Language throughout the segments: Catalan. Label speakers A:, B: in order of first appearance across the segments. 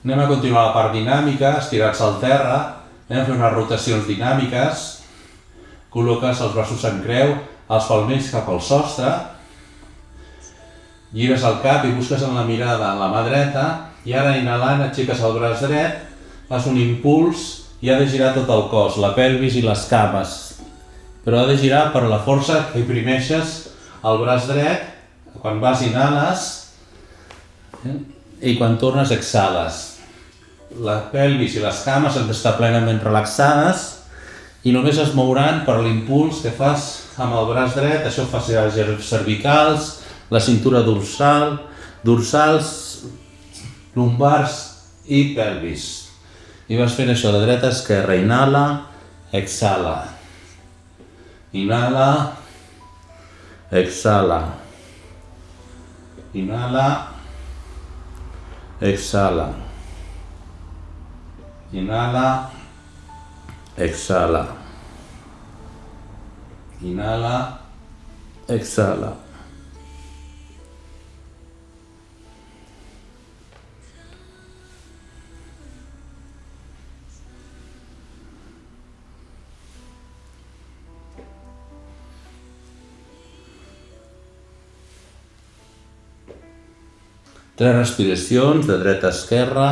A: Anem a continuar la part dinàmica, estirats al terra, anem a fer unes rotacions dinàmiques, col·loques els braços en creu, els palmells cap al sostre, gires el cap i busques en la mirada en la mà dreta i ara inhalant aixeques el braç dret, fas un impuls i ha de girar tot el cos, la pelvis i les cames, però ha de girar per la força que imprimeixes el braç dret quan vas inhales i quan tornes exhales. La pelvis i les cames han d'estar plenament relaxades i només es mouran per l'impuls que fas amb el braç dret. Això fa cervicals, la cintura dorsal, dorsals, lumbars i pelvis. I vas fent això de dreta a esquerra. Inhala, exhala. Inhala, exhala. Inhala, exhala. Inhala, exhala. Inhala, exhala. Tres respiracions de dreta a esquerra.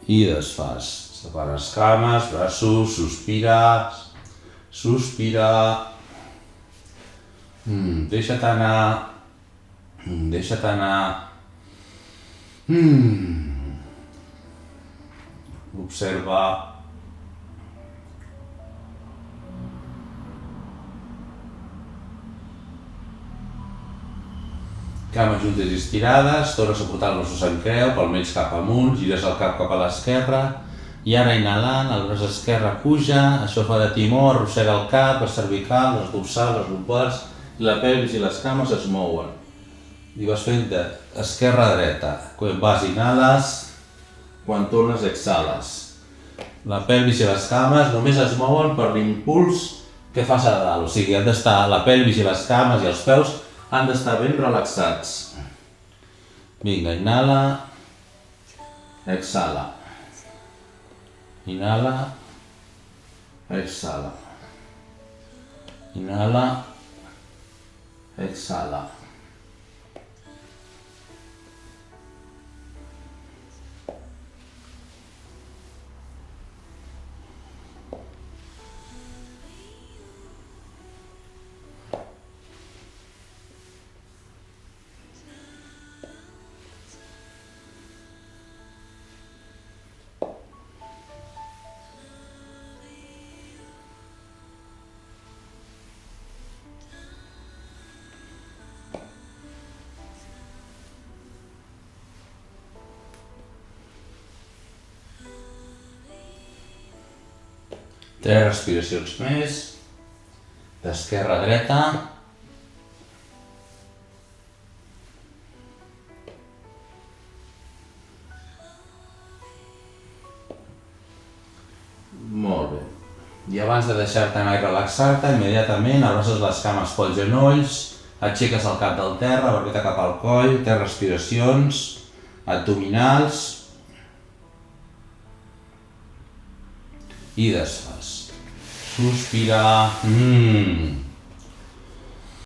A: I desfas. Separes cames, braços, sospira, sospira. Deixa't anar. Deixa't anar. Observa. Cames juntes i estirades, tornes a portar els braços en creu, palmells cap amunt, gires el cap cap a l'esquerra i ara inhalant, el braç esquerre puja, això fa de timó, arrossega el cap, les cervicals, les dorsals, les lumbars i la pelvis i les cames es mouen. I vas fent d'esquerra a dreta. Quan vas inhales, quan tornes exhales. La pelvis i les cames només es mouen per l'impuls que fas a dalt. O sigui, han d'estar la pelvis i les cames i els peus han d'estar ben relaxats. Vinga, inhala, exhala. Inhala, exhala. Inhala, exhala. Tres respiracions més, d'esquerra a dreta. Molt bé. I abans de deixar-te anar i relaxar-te, immediatament abraces les cames pels genolls, aixeques el cap del terra, barbeta cap al coll, tres respiracions, abdominals i desfas. Sospira.